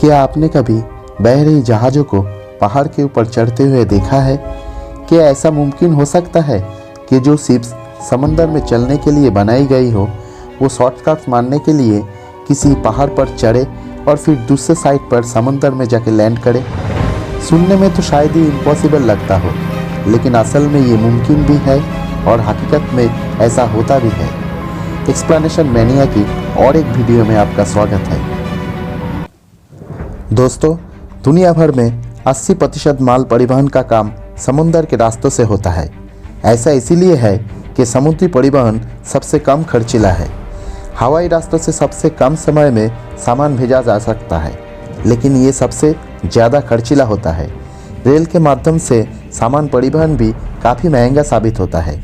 क्या आपने कभी बह रही जहाज़ों को पहाड़ के ऊपर चढ़ते हुए देखा है? क्या ऐसा मुमकिन हो सकता है कि जो शिप्स समंदर में चलने के लिए बनाई गई हो, वो शॉर्टकट्स मारने के लिए किसी पहाड़ पर चढ़े और फिर दूसरे साइड पर समंदर में जाके लैंड करे? सुनने में तो शायद ही इम्पॉसिबल लगता हो, लेकिन असल में ये मुमकिन भी है और हकीकत में ऐसा होता भी है। एक्सप्लेनेशन मैनिया की और एक वीडियो में आपका स्वागत है। दोस्तों, दुनिया भर में 80% माल परिवहन का काम समुद्र के रास्तों से होता है। ऐसा इसीलिए है कि समुद्री परिवहन सबसे कम खर्चीला है। हवाई रास्तों से सबसे कम समय में सामान भेजा जा सकता है, लेकिन ये सबसे ज़्यादा खर्चीला होता है। रेल के माध्यम से सामान परिवहन भी काफ़ी महंगा साबित होता है।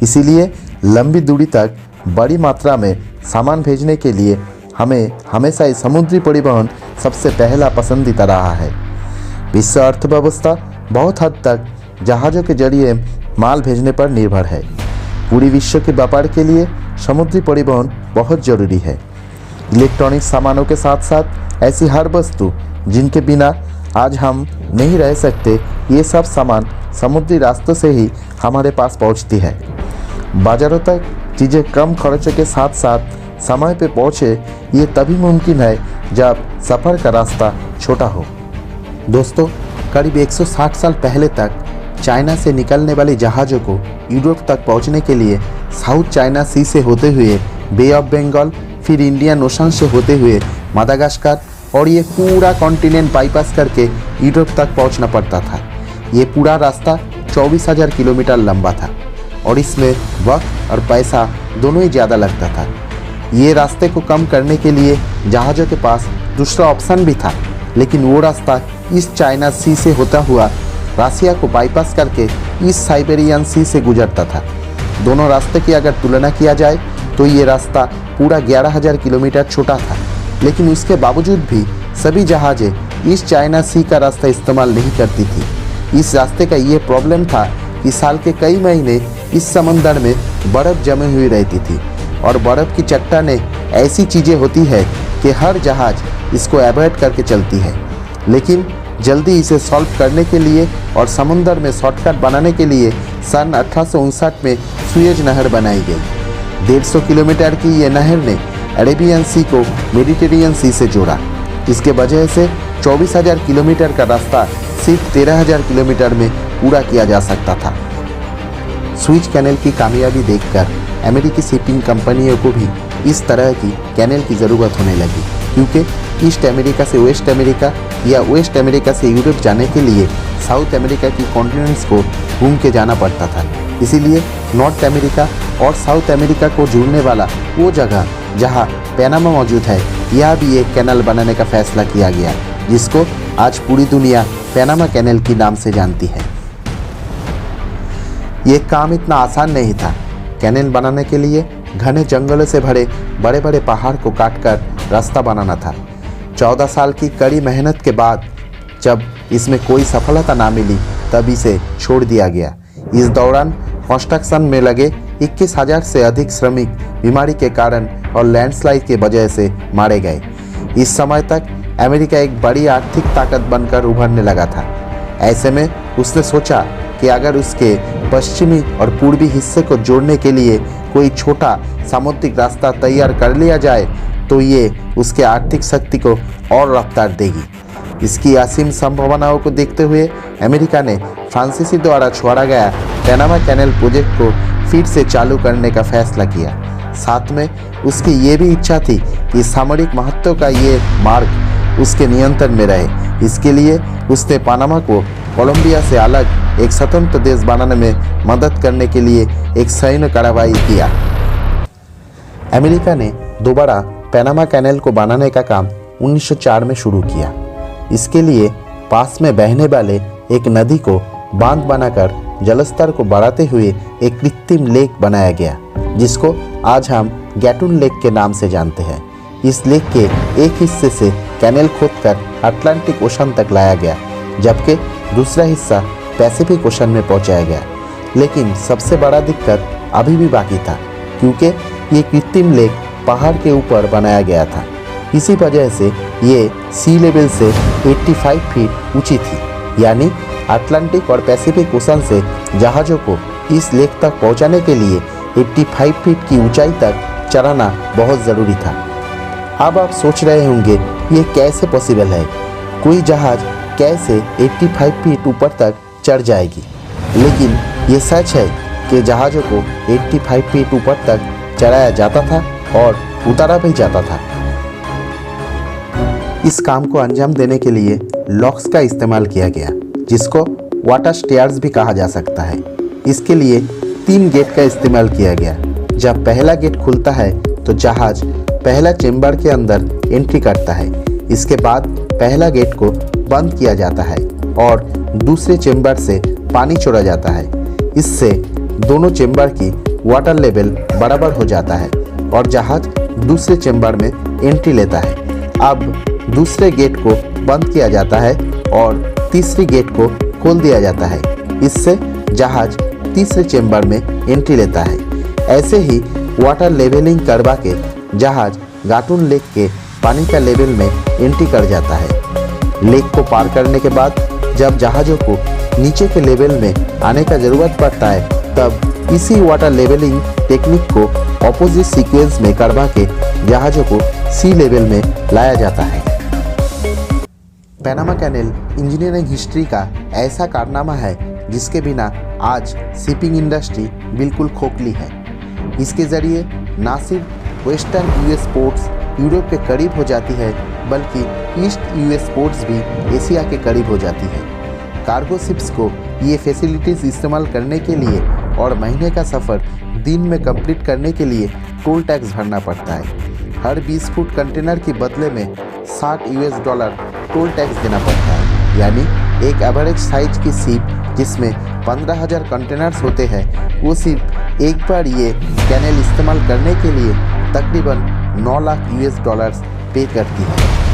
इसीलिए लंबी दूरी तक बड़ी मात्रा में सामान भेजने के लिए हमें हमेशा ही समुद्री परिवहन सबसे पहला पसंदीदा रहा है। विश्व अर्थव्यवस्था बहुत हद तक जहाज़ों के जरिए माल भेजने पर निर्भर है। पूरी विश्व के व्यापार के लिए समुद्री परिवहन बहुत ज़रूरी है। इलेक्ट्रॉनिक सामानों के साथ साथ ऐसी हर वस्तु जिनके बिना आज हम नहीं रह सकते, ये सब सामान समुद्री रास्तों से ही हमारे पास पहुंचती है। बाज़ारों तक चीज़ें कम खर्चों के साथ साथ समय पे पहुँचे, ये तभी मुमकिन है जब सफ़र का रास्ता छोटा हो। दोस्तों, करीब 160 साल पहले तक चाइना से निकलने वाले जहाज़ों को यूरोप तक पहुंचने के लिए साउथ चाइना सी से होते हुए बे ऑफ बंगाल, फिर इंडियन ओशन से होते हुए मादागास्कर और ये पूरा कॉन्टिनेंट बाईपास करके यूरोप तक पहुंचना पड़ता था। ये पूरा रास्ता 24,000 किलोमीटर लंबा था और इसमें वक्त और पैसा दोनों ही ज़्यादा लगता था। ये रास्ते को कम करने के लिए जहाज़ों के पास दूसरा ऑप्शन भी था, लेकिन वो रास्ता ईस्ट चाइना सी से होता हुआ रसिया को बाईपास करके ईस्ट साइबेरियन सी से गुजरता था। दोनों रास्ते की अगर तुलना किया जाए तो ये रास्ता पूरा 11,000 किलोमीटर छोटा था, लेकिन उसके बावजूद भी सभी जहाज़ें ईस्ट चाइना सी का रास्ता इस्तेमाल नहीं करती थी। इस रास्ते का ये प्रॉब्लम था कि साल के कई महीने इस समंदर में बर्फ़ जमी हुई रहती थी और बर्फ़ की चट्टानें ऐसी चीज़ें होती है कि हर जहाज़ इसको अवॉइड करके चलती है। लेकिन जल्दी इसे सॉल्व करने के लिए और समुंदर में शॉर्टकट बनाने के लिए सन 1859 में सुएज नहर बनाई गई। 150 किलोमीटर की ये नहर ने अरेबियन सी को मेडिटेरियन सी से जोड़ा। इसके वजह से 24,000 किलोमीटर का रास्ता सिर्फ 13,000 किलोमीटर में पूरा किया जा सकता था। सुएज कैनल की कामयाबी देखकर अमेरिकी शिपिंग कंपनियों को भी इस तरह की कैनल की ज़रूरत होने लगी, क्योंकि ईस्ट अमेरिका से वेस्ट अमेरिका या वेस्ट अमेरिका से यूरोप जाने के लिए साउथ अमेरिका की कॉन्टिनेंट्स को घूम के जाना पड़ता था। इसीलिए नॉर्थ अमेरिका और साउथ अमेरिका को जोड़ने वाला वो जगह जहाँ पैनामा मौजूद है, यह भी एक कैनल बनाने का फैसला किया गया, जिसको आज पूरी दुनिया पैनामा कैनल के नाम से जानती है। ये काम इतना आसान नहीं था। कैनल बनाने के लिए घने जंगलों से भरे बड़े बड़े पहाड़ को काटकर रास्ता बनाना था। 14 साल की कड़ी मेहनत के बाद जब इसमें कोई सफलता ना मिली, तब इसे छोड़ दिया गया। इस दौरान कंस्ट्रक्शन में लगे 21,000 से अधिक श्रमिक बीमारी के कारण और लैंडस्लाइड के वजह से मारे गए। इस समय तक अमेरिका एक बड़ी आर्थिक ताकत बनकर उभरने लगा था। ऐसे में उसने सोचा कि अगर उसके पश्चिमी और पूर्वी हिस्से को जोड़ने के लिए कोई छोटा सामुद्रिक रास्ता तैयार कर लिया जाए तो ये उसके आर्थिक शक्ति को और रफ्तार देगी। इसकी असीम संभावनाओं को देखते हुए अमेरिका ने फ्रांसीसी द्वारा छोड़ा गया पैनामा कैनल प्रोजेक्ट को फिर से चालू करने का फैसला किया। साथ में उसकी ये भी इच्छा थी कि सामरिक महत्व का ये मार्ग उसके नियंत्रण में रहे। इसके लिए उसने पनामा को कोलंबिया से अलग एक स्वतंत्र देश बनाने में मदद करने के लिए एक सैन्य कार्रवाई किया। अमेरिका ने दोबारा पैनामा कैनल को बनाने का काम 1904 में शुरू किया। इसके लिए पास में बहने वाले एक नदी को बांध बनाकर जलस्तर को बढ़ाते हुए एक कृत्रिम लेक बनाया गया, जिसको आज हम गैटून लेक के नाम से जानते हैं। इस लेक के एक हिस्से से कैनल खोदकर अटलांटिक ओशन तक लाया गया, जबकि दूसरा हिस्सा पैसिफिक ओशन में पहुंचाया गया। लेकिन सबसे बड़ा दिक्कत अभी भी बाकी था, क्योंकि ये कृत्रिम लेक पहाड़ के ऊपर बनाया गया था। इसी वजह से ये सी लेवल से 85 फीट ऊंची थी। यानी अटलांटिक और पैसिफिक ओशन से जहाज़ों को इस लेक तक पहुंचाने के लिए 85 फीट की ऊंचाई तक चढ़ाना बहुत ज़रूरी था। अब आप सोच रहे होंगे ये कैसे पॉसिबल है, कोई जहाज़ कैसे 85 फीट ऊपर तक चढ़ जाएगी। लेकिन ये सच है कि जहाज़ों को 85 फीट ऊपर तक चढ़ाया जाता था और उतारा भी जाता था। इस काम को अंजाम देने के लिए लॉक्स का इस्तेमाल किया गया, जिसको वाटर स्टेयर्स भी कहा जा सकता है। इसके लिए 3 गेट का इस्तेमाल किया गया। जब पहला गेट खुलता है तो जहाज़ पहला चेंबर के अंदर एंट्री करता है। इसके बाद पहला गेट को बंद किया जाता है और दूसरे चेंबर से पानी छोड़ा जाता है। इससे दोनों चेंबर की वाटर लेवल बराबर हो जाता है और जहाज़ दूसरे चेंबर में एंट्री लेता है। अब दूसरे गेट को बंद किया जाता है और तीसरी गेट को खोल दिया जाता है। इससे जहाज़ तीसरे चेंबर में एंट्री लेता है। ऐसे ही वाटर लेवलिंग करवा के जहाज़ गाटून लेक के पानी का लेवल में एंट्री कर जाता है। लेक को पार करने के बाद जब जहाज़ों को नीचे के लेवल में आने का ज़रूरत पड़ता है, तब इसी वाटर लेवलिंग टेक्निक को ऑपोजिट सीक्वेंस में करवा के जहाज़ों को सी लेवल में लाया जाता है। पैनामा कैनेल इंजीनियरिंग हिस्ट्री का ऐसा कारनामा है जिसके बिना आज शिपिंग इंडस्ट्री बिल्कुल खोखली है। इसके ज़रिए ना सिर्फ वेस्टर्न यूएस पोर्ट्स यूरोप के करीब हो जाती है, बल्कि ईस्ट यूएस पोर्ट्स भी एशिया के करीब हो जाती है। कार्गो शिप्स को ये फैसिलिटीज़ इस्तेमाल करने के लिए और महीने का सफ़र दिन में कंप्लीट करने के लिए टोल टैक्स भरना पड़ता है। हर 20 फुट कंटेनर के बदले में $60 टोल टैक्स देना पड़ता है। यानी एक एवरेज साइज की शिप जिसमें 15,000 कंटेनर्स होते हैं, वो सिर्फ एक बार ये कैनेल इस्तेमाल करने के लिए तकरीबन $9 लाख पे करती है।